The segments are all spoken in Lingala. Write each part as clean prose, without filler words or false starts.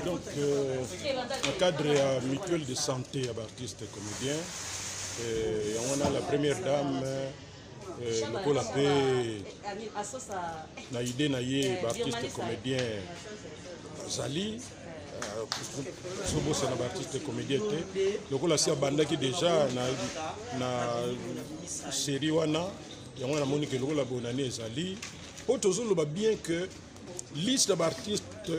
Donc, le cadre mutuel de santé à artistes et comédiens, on a la première dame, le paix, na idée naïe, artiste et comédien Zali, c'est un artiste et comédien. Le si banda qui déjà na série wana, on a monique le la bonne année Zali. Autres bien que liste d'artistes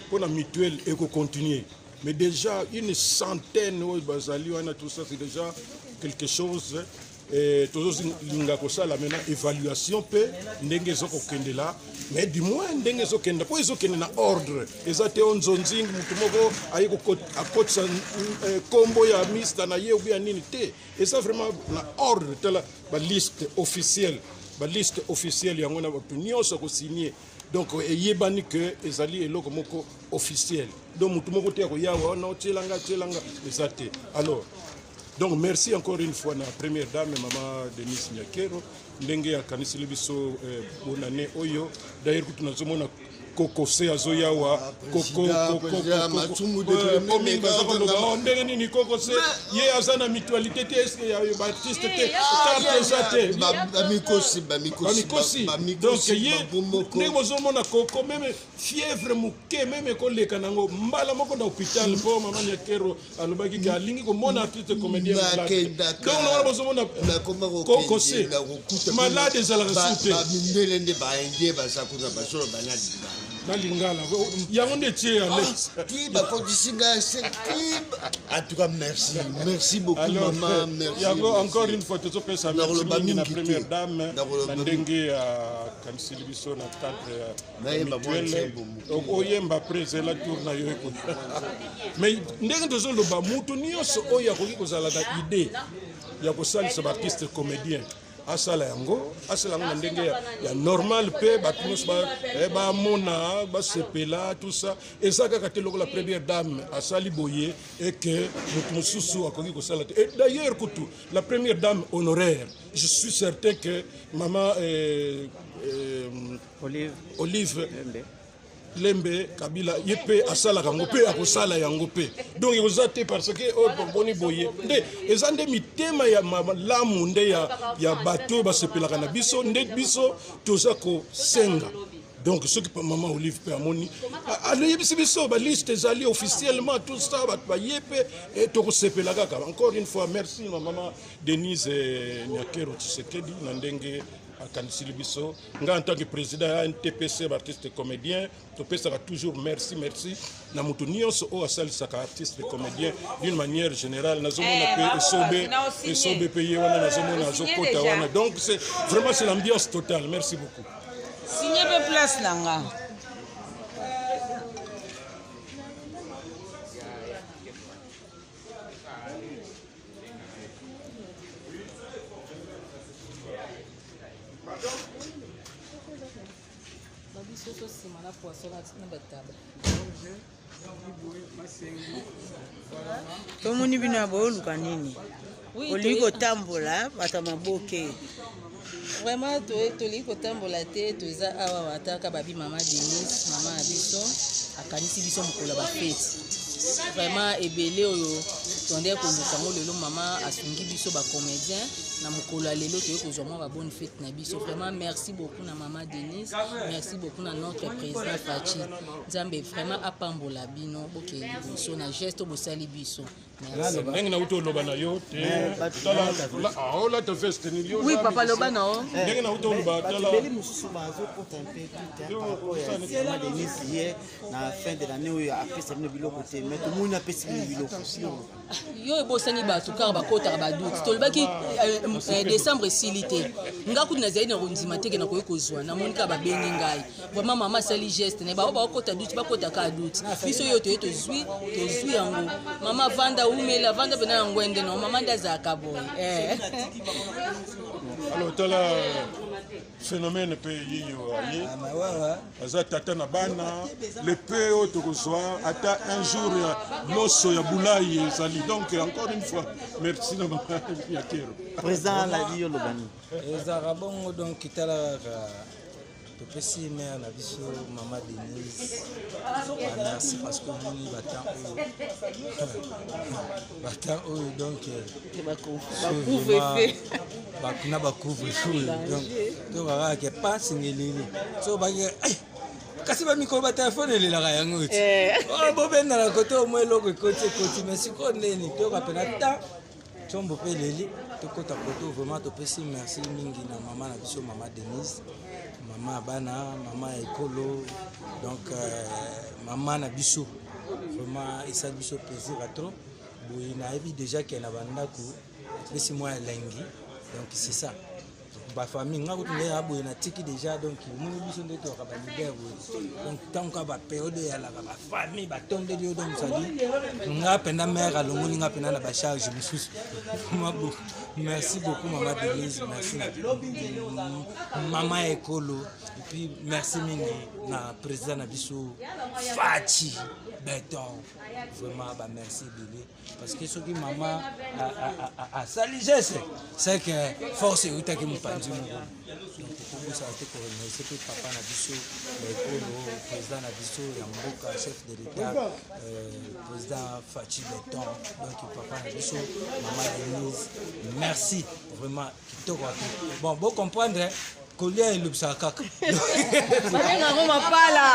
pour la mutuelle et continuer. Mais déjà, une centaine de Bazali, tout ça, c'est déjà quelque chose. Et toujours la maintenant évaluation peut n'engezo kokende là mais du moins n'engezo kende pour ils ont na ordre les atéons zonzing mutumoko ayi ko akotsa combo ya mista na ye ou bien nini té et ça vraiment na ordre de la liste officielle yangona ba nyonso ko signer donc yebani que ezali eloko moko officiel donc mutumoko té ko yawa na tselanga ezate alors. Donc merci encore une fois à la première dame, maman Denise Nyakero, ndenge ya kanisi libiso bonne année oyo. D'ailleurs nous avons Coco se azoyawa Coco ndenge nini Coco se ye azana mutualité te est-ce que ya baptiste te bamikosi donc ye ndenge bozomona Coco même fièvre muke même koleka nango mbala moko na hôpital po maman Nyakero alobaki ka lingi ko mona artiste comédien donc on bozomona Coco se malade ezala resute Lingala, en tout cas, merci beaucoup, alors, maman. Merci. Encore une fois, tu peux savoir que la première dame, Ndenge à Kansilibiso, dans le cadre mutuel, donc Oyemba présent la tour na yo écoute. Mais Ndenge de Zolo Bamutu, Nios Oya Kozala idée, il y a ce artiste comédien. Asala yango ndenge ya normal pe batunos ba mona ba sepela tout ça et ça ka la première dame asali boye et que mutususu akoki ko sala et d'ailleurs kutu la première dame honoraire je suis certain que maman Olive Lembe Kabila yepe asala kango pe akosala yango pe donc ezate parce que boni boye nde ezande mitema ya lamu nde ya bato basepela kana biso nde biso toza ko senga donc ce que maman Olive pe amoni ale biso ba liste ezali officiellement tout ça ba yepe et to sepela kaka encore une fois merci maman Denise Nyakero Tshisekedi na ndenge Kansilibiso, en tant que président de NTPC, artiste et comédien, tu sera toujours merci. Nous avons tous les artistes et comédiens d'une manière générale. Nous avons payé, donc c'est vraiment l'ambiance totale. Merci beaucoup. Signez vos places là. Tomoni bino aboluka nini oliko tambola bata maboke vraiment toliko tambola te toza awa wataka babi mama Denise mama abiso akanisi biso mukula ba fête vraiment ebele oyo tonde ko lukango lelo mama asungi biso ba comédien na mukolo lelo toye ko zoma ba bonne fête na biso vraiment merci beaucoup na mama Denise merci beaucoup na notre président Fachi Nzambe vraiment apambola bino boke biso na geste bosali biso merci ndenge na uto loba na yo te la te feste ni yo oui papa loba na o ndenge na uto loba tala beli mususu bazo porter un peu tout ya mama Denise hier na fin de l'année où après ça ne biloko te mais tout monde a pesi biloko yo ebosani bato kaka bakota ba doute tolobaki décembre silité ngaku na zaina rondima teke na koyo kozwa na monika ba bengi ngai vraiment mama sali geste ne ba bakota doute bakota ka doute biso yo to zui yango mama vanda umela vanda bena ngwende no mama ndaza kaboy alors tala phénomène pays yo ayi aza tata na bana le peu autokozwa ata un jour loso ya bulai ezali donc encore une fois merci na maman Nyakero président la dit yo lobani ezara bongo donc tala topesi mère na biso maman Denise merci parce que nous batan oyo donc bakuna bacouvre-feu donc tokaka ke pasi ngeleli so bake kasi bamikolo batelefone elelaka yango ti bobendana kote omwe eloko ekoti mais sikoyo ndeni toyoka mpena ta ntombo mpe eleli tokota koto vraiment topesi merci mingi na mama na biso mama Denise mama ya bana mama ya ekolo donc mama na biso vraiment esali biso plaisir à trop boye nayebi déjà ke na bandako epesi mwa elengi donc c'est ça bafamille nga kutu ndeya boye natiki déjà donc omoni biso nde toyaka balider boye donc ntango ka bapériode eyalaka bafamille batondeli yo donc sadi nga mpena mare alongoli nga mpena na bacharge mosusu merci beaucoup mama Denise merci mama ya ekolo epuis merci mingi na président na biso Fachi Beton vraiment bamerci ebele parce que soki mama asali geste c'est que force eutaki mopanzi moko donc tokosala te koremercie mpe papa na biso ya ekolo président na biso ya mboka chef de l'état président Fachi Beton donc papa na biso mama Denise merci vraiment kitoko bon bo comprendre kolia elobisaka kaka babengango mapala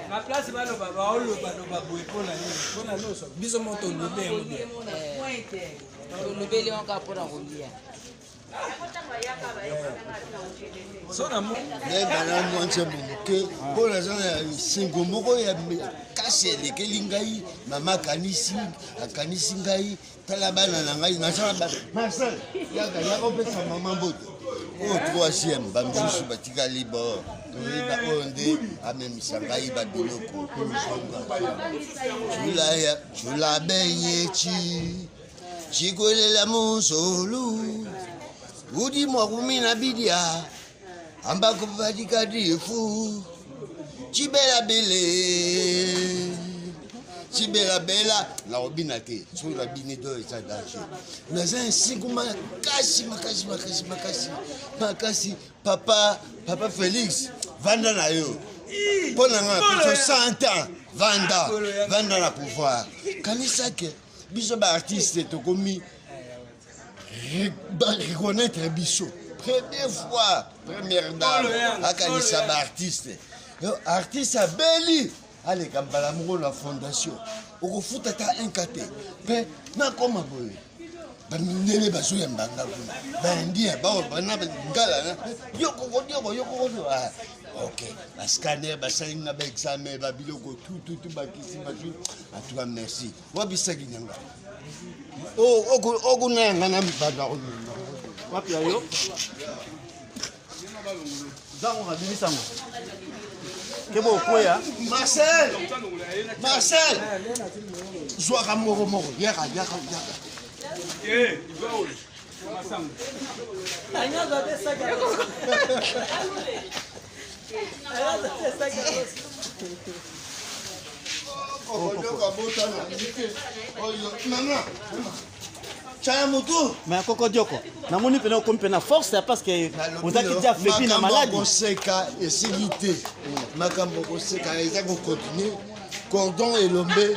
na place baloba baoloba boye mpona nini mpona loso biso mo tolobe tolobeli onka mpona kolia bana mwanje moke mpo naza na sengo moko ya kasi elekeli ngai mama akanisi ngai tala bana na ngai nazala Marcel yaka opesa mama mboto oyo 3e bamisusu batikali bo toyeba oyo nde amemisa ngai babiloko julabenye chikolela mosolu udi mwakumina bidia ambako vadikadifu chibelabela na obina te soki babini to eza danger naza nsingu makasi papa Félix vanda na yo mpo na nga biso 100 ans vanda na pouvoir kanisake biso baartiste tokomi reconnaître biso première dame akanisa baartiste artiste abeli aleka mbala moko na fondation okofuta ta inkate mpe nakoma boye bamindele bazoyembanga kuna baindien baobana ngala yokoko ok bascanner basalinga baexamen babiloko tututu bakisi batu atuka merci wabisaki nyanga okunayanga na mibanda wapi yo zango ngabilisango kebo okoya Marcel zwaka moko yaka mais koko dioko namoni pena okomi pena force parce que ozaki dia affaibli na maladie koseka esili te makambo koseka eza kocontinue cordon elombe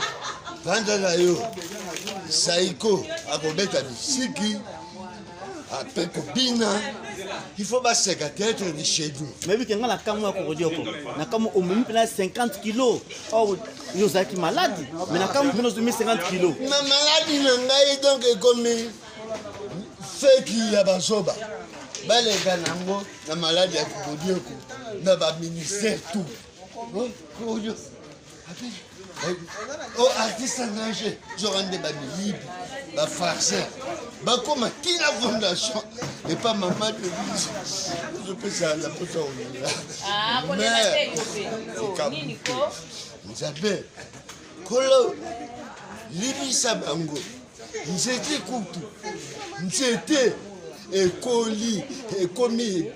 vanda na yo saiko akobeta bisiki ape kobina il faut baseka théâtre de chez nous mais bike nga na kamwa koko dioko na kamwa omemi pena 50 kilos or yozalaki maladie mais na kamwa pena ozumi 50 kilos na maladie na ngai donc ekomi feki ya bazoba baleka nango na maladie ya kokodioko na baministère tout artiste engagé zorande bamilibi bafarceur bakoma tina fondation epa mama de bise ozopesana mposa olela nzabe kolo libisa bango nzete kutu nzete ekomi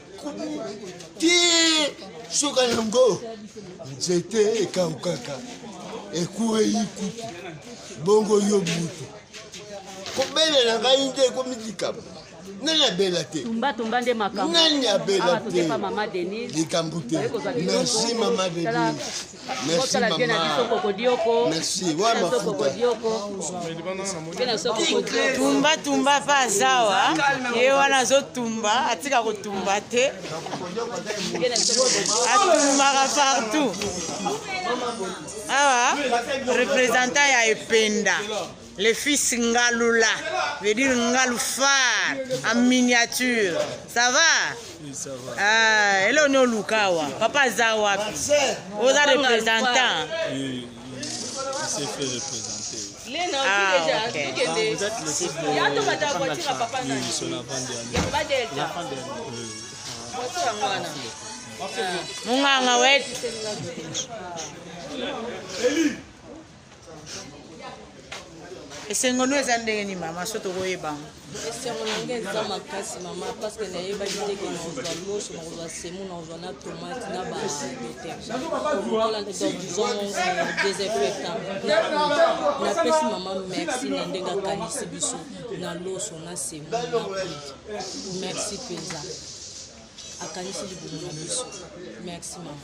ti suka yango nzete ekaukaka ekure kutu bongo yo butu kobelela ngai nde komidikaba nani abela te tumba nde makambo nani abela te mama Denise likambo te merci mama Denise merci mama merci wa mafuta tumba pa azawa ye wana azotumba atika kotumba te atumbaka partout awa représentant ya ependa le fils Ngaloula veut dire Ngalou phare en miniature. Ça va? Oui, ça va. Ah, elle est au Lukawa. Papa Zawa. Vous êtes représentant. Oui, il s'est fait représenter. Ah, ok. Vous êtes le fils de... Oui, son avant-dernier. Munganga wet. esengo no eza ndenge ni mama so tokoyeba esengo nange eza makasi mama parce que nayebaki te ke nazwa loso nakozwa semu nazwa na tomate na badetergent disons désinfectant napesi mama merci na ndenge akanisi biso na loso na semu na merci mpenza akanisi libumu na biso merci mama.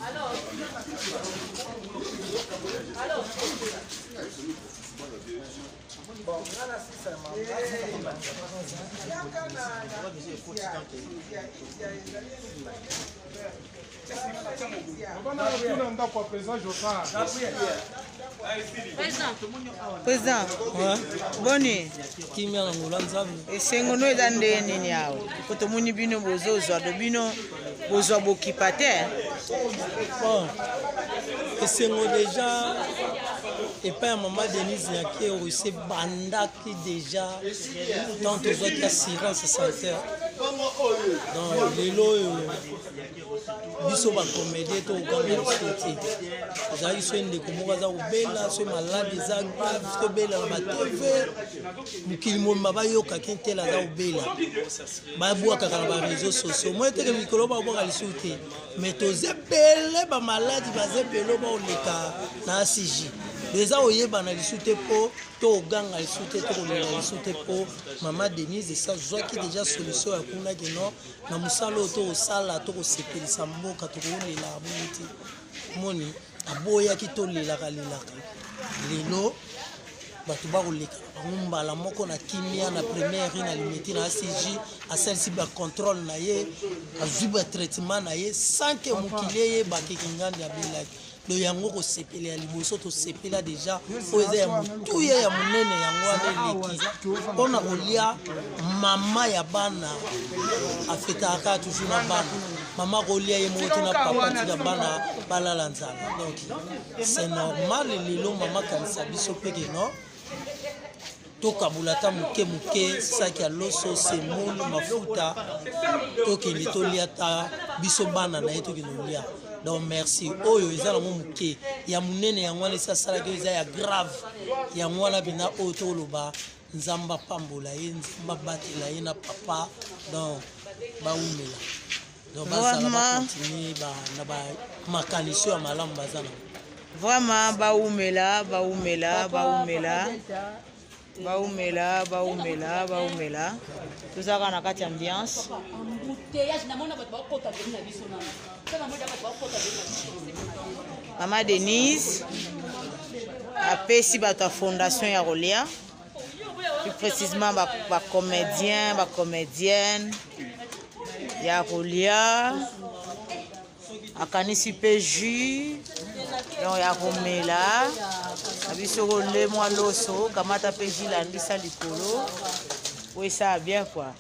Président, boni kimia na ngula nzambe esengo no eza ndenge nini awa po tomoni bino bozozwa do bino bozwa bokipa te bon esengo déjà epai ya mama Denise yaki orise bandaki déjà donc tozwaki assurance santé donc lelo oyo biso bacomédie tokokanga biso te ezalaki so ndeko moko aza kobela so malade eza grave tobela na batv mokili mobimba bayokaki ntele aza kobela babwakaka na bareseau sociaux moi teke mikolo babwaka lisusu te mais toza ebele bamaladi baza ebele baoleka na ACJ eza oyebana lisusu te mpo tokoganga lisusu te tokolela lisusu te mpo mama Denise esazwaki déjà solution ya kuna keno na mosala oyo tokosala tokosepelisa mboka tokolela bongo te moni aboyaki tolelaka lelo bato bakoleka bango mbala moko na kimia na première na limiti na ACJ asalisi bacontrôle na ye azwi batraitement na ye sans ke mokili eyebaki ngandi abelaki lo yango kosepela ya liboso tosepela déjà oyo eza ya motuya ya monene yango wana eleki mpona kolia mama ya bana afetaka toujours na bana mama kolia ye moko te na papa tika bana balala nzala donc c'est normal lelo mama kanisa biso peke no tokabula ata moke saki ya loso semoule mafuta tokende tolia ta biso bana na ye tokende kolia donc merci oyo eza nango moke ya monene yango wana esi asalaki oyo eza ya grave yango wana mpena oyo toloba nzambe apambola ye nzambe abatela ye na papa donc baumela donc bazala bakontinue na bamakanisi ya malamu baza nango vraiment baumela tozalaka na kati ya ambiance mama Denise apesi bato ya fondation ya kolia plus précisément bacomédienne ya kolia akanisi pe jus donc ya komela na biso kolemwa loso kamata pe jus landisa likolo po esala bien quoi